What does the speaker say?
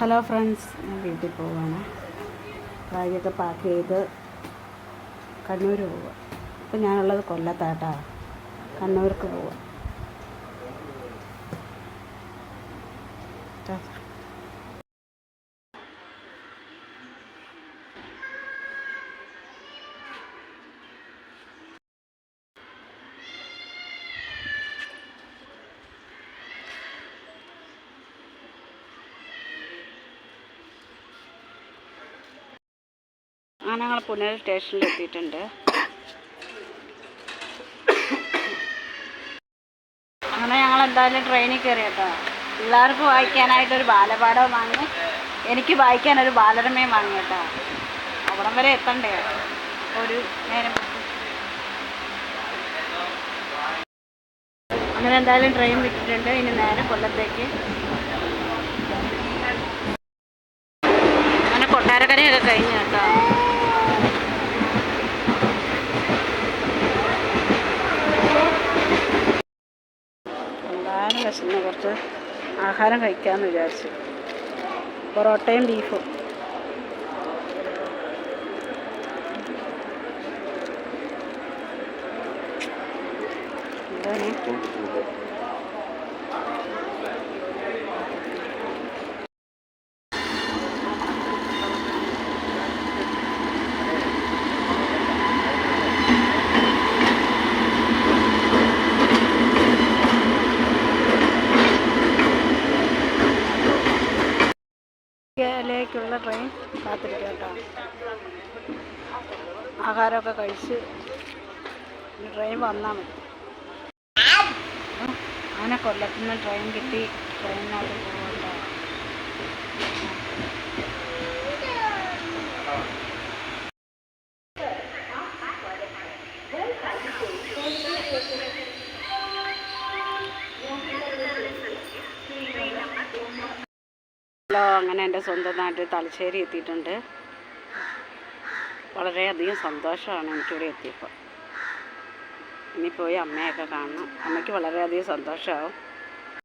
Hello friends, ഞാൻ വീട്ടിൽ പോവുകയാണ്. ബാഗൊക്കെ പാക്ക് ചെയ്ത് കണ്ണൂർ പോവുക. ഇപ്പം ഞാനുള്ളത് കൊല്ലത്താട്ടാ. കണ്ണൂർക്ക് പോവുക. അങ്ങനെ ഞങ്ങൾ പുനൽ സ്റ്റേഷനിൽ എത്തിയിട്ടുണ്ട്. അങ്ങനെ ഞങ്ങൾ എന്തായാലും ട്രെയിനിൽ കയറി കേട്ടോ. പിള്ളേർക്ക് വായിക്കാനായിട്ടൊരു ബാലപാഠവും വാങ്ങി, എനിക്ക് വായിക്കാനൊരു ബാലരമയും വാങ്ങി കേട്ടോ. അവിടം വരെ എത്തണ്ടേ ഒരു നേരം. അങ്ങനെ എന്തായാലും ട്രെയിൻ വിട്ടിട്ടുണ്ട്. ഇനി നേരെ കൊല്ലത്തേക്ക്. അങ്ങനെ കൊട്ടാരക്കരയൊക്കെ കഴിഞ്ഞു കേട്ടോ. എന്തായാലും വിശന്ന് കുറച്ച് ആഹാരം കഴിക്കാമെന്ന് വിചാരിച്ചു. പൊറോട്ടയും ബീഫും. എന്താണ് ലേക്കുള്ള ട്രെയിൻ കാത്തിരിക്കുക കേട്ടോ. ആഹാരമൊക്കെ കഴിച്ച് ട്രെയിൻ വന്നാൽ മതി. അങ്ങനെ കൊല്ലത്തു നിന്ന് ട്രെയിൻ കിട്ടി. ട്രെയിനിനകത്ത് പോകുന്നുണ്ടോ. ഹലോ, അങ്ങനെ എൻ്റെ സ്വന്തം നാട്ടിൽ തലശ്ശേരി എത്തിയിട്ടുണ്ട്. വളരെയധികം സന്തോഷമാണ് എനിക്കിവിടെ എത്തിയപ്പോൾ. ഇനി പോയി അമ്മയൊക്കെ കാണണം. അമ്മയ്ക്ക് വളരെയധികം സന്തോഷമാവും.